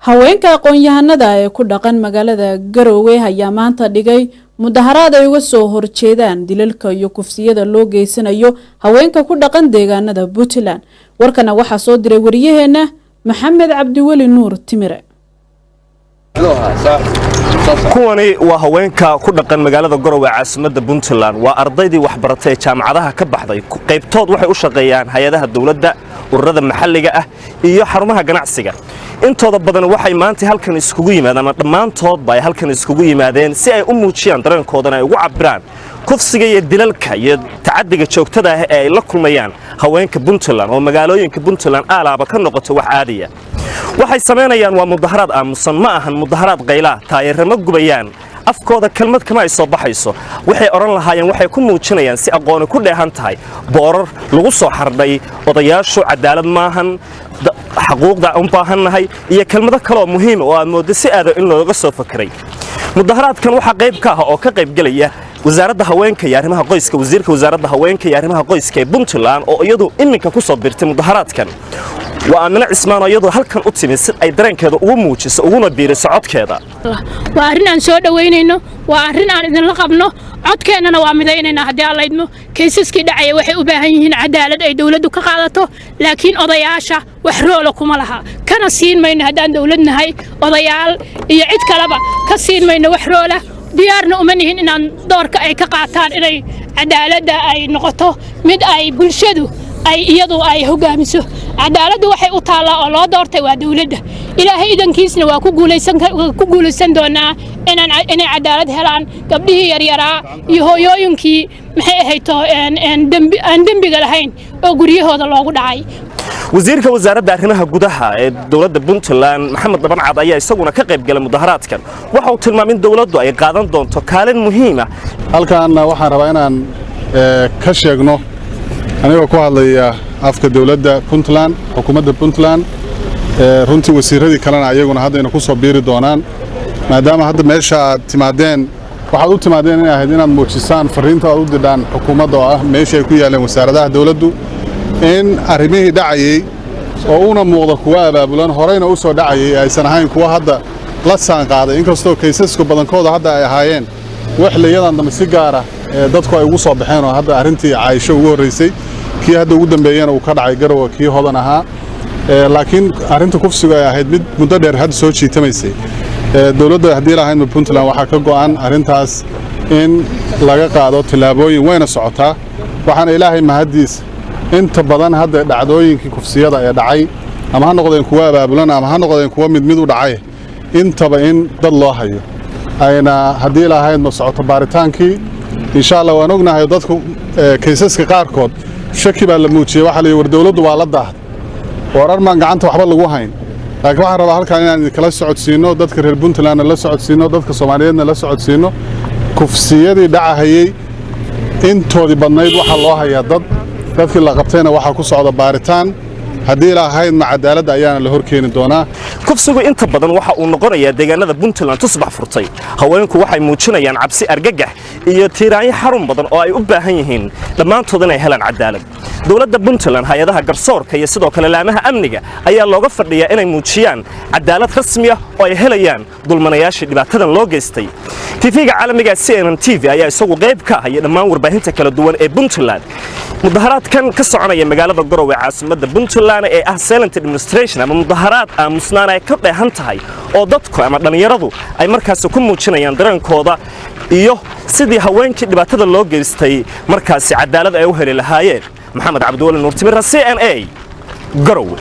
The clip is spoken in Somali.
haweenka aqoon-yahanada ee ku dhaqan magaalada Garowe ayaa maanta dhigay mudaharaad ay uga soo horjeedaan dilalka iyo kufsiyada loo geysanayo haweenka ku dhaqan deegaanada Puntland. warkana waxa soo diray wariyaheena Maxamed Cabdiweli Nuur Timire. kuwani waa haweenka ku dhaqan magaalada Garowe caasimadda Puntland waa ardaydii waxbaratay jaamacadaha ka baxday qaybtood waxay u shaqeeyaan hay'adaha dawladda ururada maxalliga ah iyo xarumaha ganacsiga intooda badan waxay maanta halkan iskugu yimaadeen ama dhamaantood bay halkan iskugu yimaadeen si ay u muujiyaan dareenkooda ay ugu cabiraan kufsiga iyo dilalka iyo tacaddiga joogtada ah ee ay la kulmayaan haweenka Puntland oo magaalooyinka Puntland aalaaba ka noqoto wax caadi ah waxay sameynayaan waa mudaharaad aamusan ma ahan mudaharaad qayla taayirama gubayaan afkooda kelmad kama ay soo baxayso waxay oran lahaayeen waxay ku muujinayaan si aqoon ku dheehan tahay boorar lagu soo xardhay odayaashu cadaalad maahan xuquuqda u baahanahay iyo kelmado kale oo muhiim oo aad moodo si aad in looga soo fakiray mudaharaadkan waxa qayb ka ah oo ka qayb galaya wasaaradda haweenka iyo arrimaha qoyska wasiirka wasaaradda haweenka iyo arrimaha qoyska ee Puntland oo iyadu iminka ku soo birtay mudaharaadkan وأنا عثمان أيضا هل كان أتمنى أي درين كذا وموجس وقونا بيرس عد كذا. وأرنا نسود وينينه وأرنا إذا لقبنا عد كأننا وعمديننا هدي الله إنه كيسس كده عي وحي وباهين عدالة أي دولة كقالته لكن أضيعشة وحرولكم لها كان السين ما ينهدان دولتنا هاي أضيال يعد كلبا كسين ما ينوحروله ديارنا أمنيهن إن دورك أي كقاطان إلى عدالة أي نقطة مد أي بلشدو أي يضو أي هجامسه عدالة waxay u taala oo loo doortay waa dawladda ilaahay idankiisna waa ku guuleysan doonaa inay cadaalad helaan gabdhihii yaryaraa iyo hooyooyinkii maxay ahayto aan dambiga lahayn oo guryahooda loogu dhacay wasiirka wasaaradda arrimaha gudaha ee dawladda Puntland Maxamed Dabancad ayaa isaguna ka qayb galay mudaharaadkan waxa uu tilmaamay in dawladdu ay qaadan doonto kaalin muhiim ah halkaan waxaan rabaa inaan ka sheegno aniga ku hadlaya afka dawladda Puntland xukuumadda Puntland runtii wasiiradii kalena ayaguna hadda ku soo biiri doonaan maadaama hadda meesha aad timaadeen waxaad u timaadeen in ahayd inaad muujisaan fariinta aad u diraan xukuumadda oo ah meesha ay ku yaaleen wasaaradaha dawladdu in arrimihii dhacayay oo una muuqda kuwa abaabulan horeyna u soo dhacayay aysan ahayn kuwa hadda la saan qaaday inkastoo kaysaska badankooda hadda ay ahaayeen wax leeyadan dambe si gaar ah dadku ay ugu soo baxeen oo hadda arrintii Caaisho ugu horeysay kii hadda ugu dambeeyana uu ka dhacay Garowe kii hodan ahaa laakiin arrinta kufsiga ay ahayd mid muddo dheer had soo jiitamaysay dawladda hadii la ahayn Puntland waxa ka go'an arrintaas in laga qaado tilaabooyin wayna socotaa waxaan ilaahay mahadiis inta badan hadda dhacdooyinkii kufsiyada ee dhacay ama ha noqdeen kuwa abaabulan ama ha noqdeen kuwa mid u dhacay intaba in dad loo hayo ayna hadii la ahayn ma socoto baaritaankii insha Allah waan ognahay dadku kaysaska qaarkood shaki baa la muujiyay waxa la war dawladdu waa la daahday warar ma gacanta waxba lagu hayn laakiin waxaan rabaa halkaan inaan kala socodsiino dadka reer Puntland la socodsiino dadka Soomaaliyeedna la socodsiino kufsiyadii dhacayay intoodii badnayd waxa loo hayaa dadkii la qabtayna waxa ku socda baaritaan hadii la ahayn ma cadaalad ayaana la horkeeni doonaa kufsigu inta badan waxa uu noqonayaa deegaanada Puntland tusbax furtay haweenku waxay muujinayaan cabsi argagax iyo tiiraanyo xarun badan oo ay u baahan yihiin dhamaantood inay helaan cadaalad dawladda Puntland hay'adaha garsoorka iyo sidoo kale laamaha amniga ayaa looga fadhiyaa inay muujiyaan cadaalad rasmi ah oo ay helayaan dulmanayaashii dhibaatadan loo geystay TV-ga caalamiga CNN TV ayaa isagu qayb ka ah dhammaan warbaahinta kala duwan ee Puntland mudaharaadkan ka soconaya magaalada Garowe caasimadda Puntland ee ah silent demonstration ama mudaharaad aamusnaan ay ka dheehan tahay oo dadku ama dhalinyaradu ay markaas ku muujinayaan dareenkooda iyo sidii haweenkii dhibaatada loo geystay markaas cadaalad ay u heli lahaayeen Maxamed Cabdiweli Nuur Timire CNA Garowe.